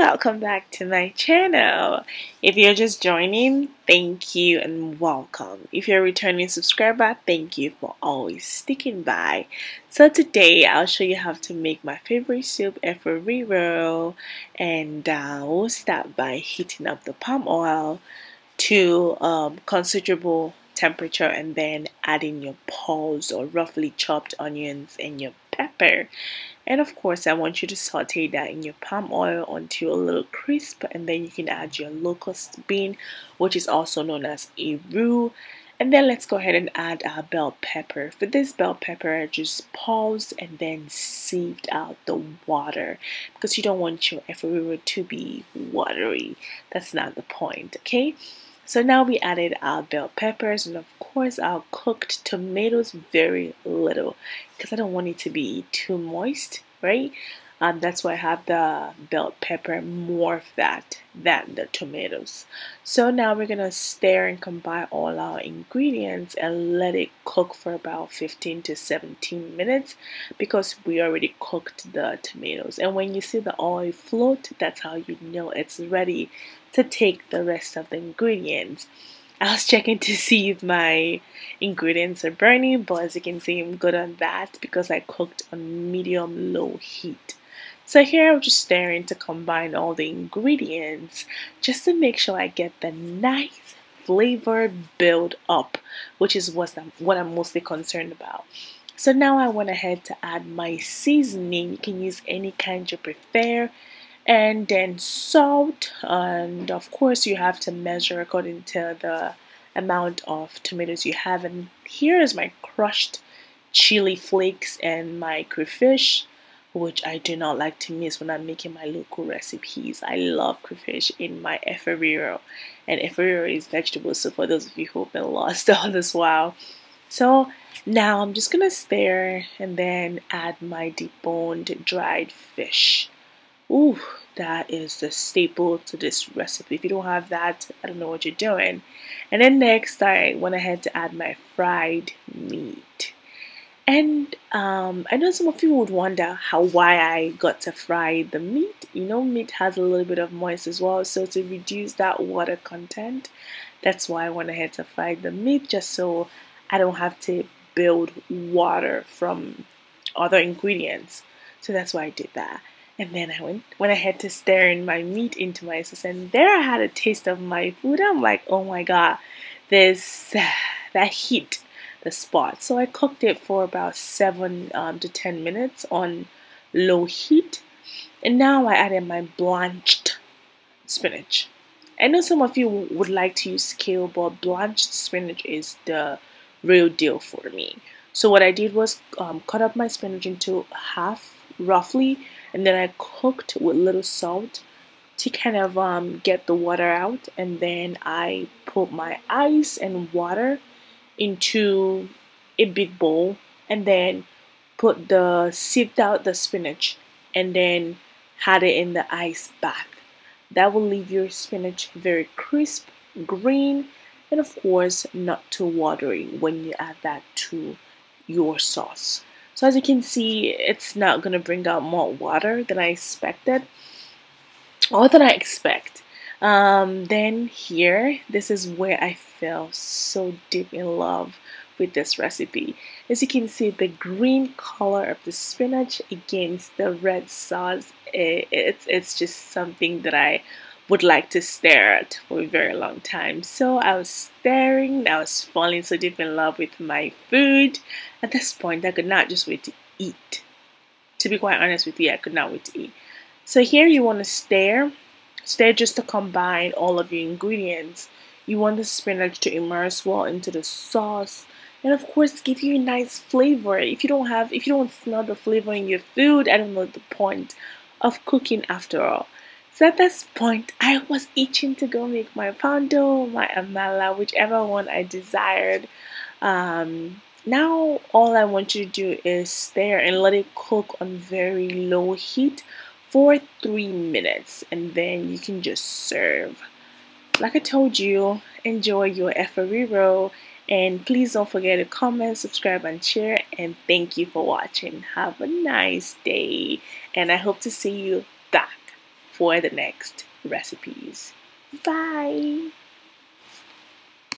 welcome back to my channel. If you're just joining, thank you and welcome. If you're a returning subscriber, thank you for always sticking by. So today I'll show you how to make my favorite soup, Eforiro, and we'll start by heating up the palm oil to considerable temperature and then adding your pulse or roughly chopped onions and your pepper. And of course, I want you to saute that in your palm oil until a little crisp, and then you can add your locust bean, which is also known as a roux. And then let's go ahead and add our bell pepper. For this bell pepper, I just paused and then sieved out the water because you don't want your Eforiro to be watery. That's not the point, okay? So now we added our bell peppers and of course our cooked tomatoes, very little because I don't want it to be too moist, right? That's why I have the bell pepper more of that than the tomatoes. So now we're gonna stir and combine all our ingredients and let it cook for about 15 to 17 minutes because we already cooked the tomatoes. And when you see the oil float, that's how you know it's ready to take the rest of the ingredients. I was checking to see if my ingredients are burning, but as you can see, I'm good on that because I cooked on medium-low heat. So here I'm just stirring to combine all the ingredients just to make sure I get the nice flavor build up, which is what I'm mostly concerned about. So now I went ahead to add my seasoning. You can use any kind you prefer. And then salt, and of course you have to measure according to the amount of tomatoes you have. And here is my crushed chili flakes and my crayfish, which I do not like to miss when I'm making my local recipes. I love crayfish in my Eforiro, and Eforiro is vegetable, so for those of you who have been lost all this while. So now I'm just gonna stir and then add my deboned dried fish. Ooh, that is the staple to this recipe. If you don't have that, I don't know what you're doing. And then next, I went ahead to add my fried meat. And I know some of you would wonder why I got to fry the meat. You know, meat has a little bit of moist as well, so to reduce that water content, that's why I went ahead to fry the meat, just so I don't have to build water from other ingredients. So that's why I did that. And then I went ahead to stir in my meat into my sauce, and there I had a taste of my food. I'm like, oh my god, that heat the spot. So I cooked it for about 7 to 10 minutes on low heat, and now I added my blanched spinach. I know some of you would like to use kale, but blanched spinach is the real deal for me. So what I did was cut up my spinach into half roughly, and then I cooked with little salt to kind of get the water out, and then I put my ice and water into a big bowl and then sieved out the spinach and then had it in the ice bath. That will leave your spinach very crisp, green, and of course not too watery when you add that to your sauce. So as you can see, it's not going to bring out more water than I expected, or than I expect. Then here, this is where I fell so deep in love with this recipe. As you can see, the green color of the spinach against the red sauce, it's just something that I would like to stare at for a very long time. So I was staring, I was falling so deep in love with my food. At this point, I could not just wait to eat. To be quite honest with you, I could not wait to eat. So here you want to stir just to combine all of your ingredients. You want the spinach to immerse well into the sauce, and of course give you a nice flavor. If you don't smell the flavor in your food, I don't know the point of cooking after all. So at this point, I was itching to go make my pondo, my amala, whichever one I desired. Now all I want you to do is stir and let it cook on very low heat for 3 minutes, and then you can just serve. Like I told you, enjoy your Eforiro, and please don't forget to comment, subscribe, and share. And thank you for watching. Have a nice day, and I hope to see you back. for the next recipes. Bye!